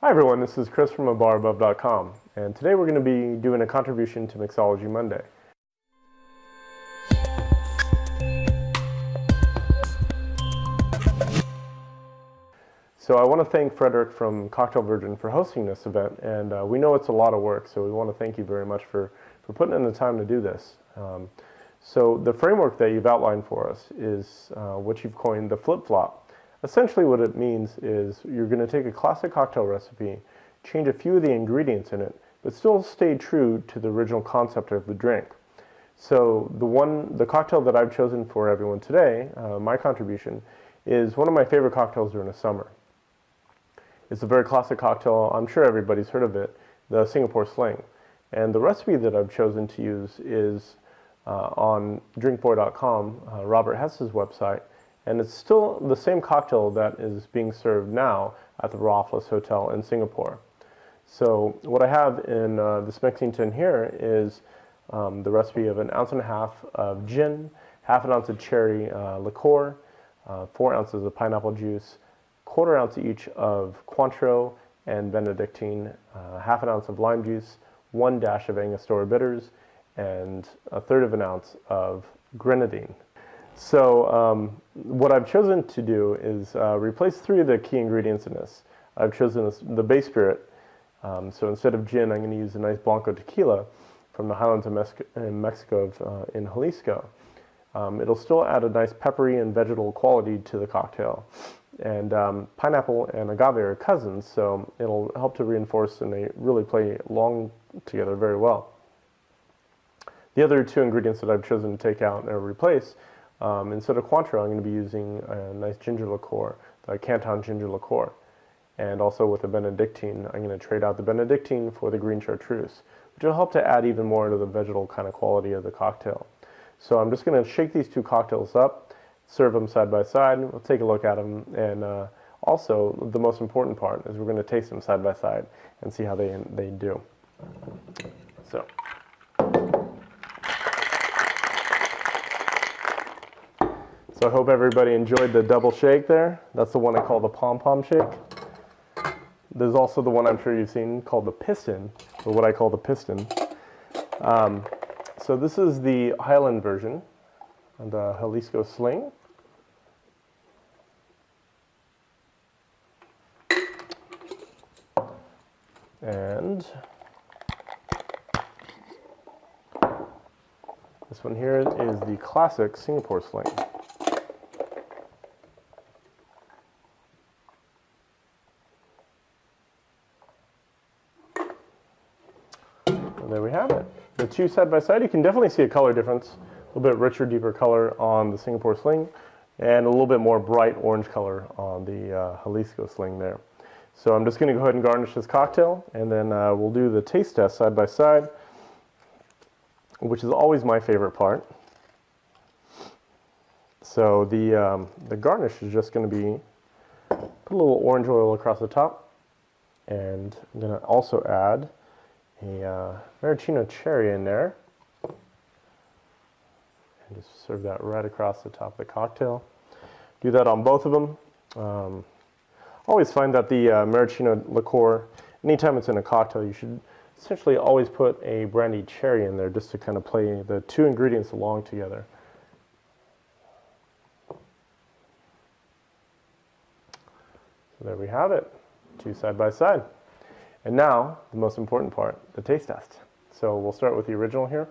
Hi everyone, this is Chris from abarabove.com, and today we're going to be doing a contribution to Mixology Monday. So I want to thank Frederick from Cocktail Virgin for hosting this event, and we know it's a lot of work, so we want to thank you very much for putting in the time to do this. So the framework that you've outlined for us is what you've coined the flip-flop. Essentially what it means is you're going to take a classic cocktail recipe, change a few of the ingredients in it, but still stay true to the original concept of the drink. So the cocktail that I've chosen for everyone today, my contribution, is one of my favorite cocktails during the summer. It's a very classic cocktail. I'm sure everybody's heard of it, the Singapore Sling. And the recipe that I've chosen to use is on drinkboy.com, Robert Hess's website, and it's still the same cocktail that is being served now at the Raffles Hotel in Singapore. So what I have in this mixing tin here is the recipe of 1.5 ounces of gin, half an ounce of cherry liqueur, 4 ounces of pineapple juice, 1/4 ounce each of Cointreau and Benedictine, half an ounce of lime juice, 1 dash of Angostura bitters, and 1/3 of an ounce of grenadine. So what I've chosen to do is replace 3 of the key ingredients in this. I've chosen the base spirit. So instead of gin, I'm going to use a nice Blanco tequila from the highlands of Mexico in Jalisco. It'll still add a nice peppery and vegetal quality to the cocktail. And pineapple and agave are cousins, so it'll help to reinforce, and they really play along together very well. The other 2 ingredients that I've chosen to take out or replace, instead of Cointreau, I'm going to be using a nice ginger liqueur, the Canton ginger liqueur. And also with the Benedictine, I'm going to trade out the Benedictine for the green chartreuse, which will help to add even more to the vegetal kind of quality of the cocktail. So I'm just going to shake these 2 cocktails up, serve them side by side. We'll take a look at them, and also the most important part is we're going to taste them side by side and see how they do. So I hope everybody enjoyed the double shake there. That's the one I call the pom-pom shake. There's also the one I'm sure you've seen called the piston, or what I call the piston. So this is the Highland version, the Jalisco Sling. And this one here is the classic Singapore Sling. And there we have it. The 2 side by side, you can definitely see a color difference. A little bit richer, deeper color on the Singapore Sling, and a little bit more bright orange color on the Jalisco Sling there. So I'm just going to go ahead and garnish this cocktail, and then we'll do the taste test side by side, which is always my favorite part. So the garnish is just going to be put a little orange oil across the top, and I'm going to also add a maraschino cherry in there. And just serve that right across the top of the cocktail. Do that on both of them. Always find that the maraschino liqueur, anytime it's in a cocktail, you should essentially always put a brandied cherry in there just to kind of play the 2 ingredients along together. So there we have it, 2 side by side. And now, the most important part, the taste test. So we'll start with the original here.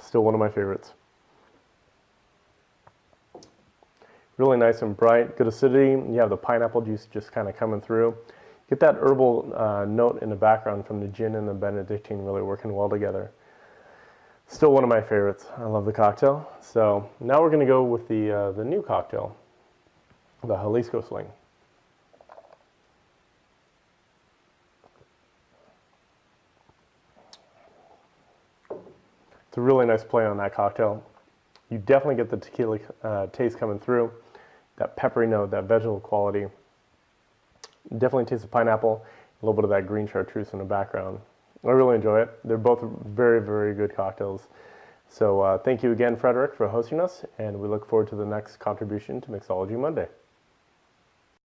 Still one of my favorites. Really nice and bright, good acidity. You have the pineapple juice just kind of coming through. Get that herbal note in the background from the gin and the Benedictine really working well together. Still one of my favorites. I love the cocktail. So now we're going to go with the new cocktail, the Jalisco Sling. It's a really nice play on that cocktail. You definitely get the tequila taste coming through, that peppery note, that vegetal quality. Definitely taste the pineapple, a little bit of that green chartreuse in the background. I really enjoy it. They're both very, very good cocktails. So thank you again, Frederick, for hosting us, and we look forward to the next contribution to Mixology Monday.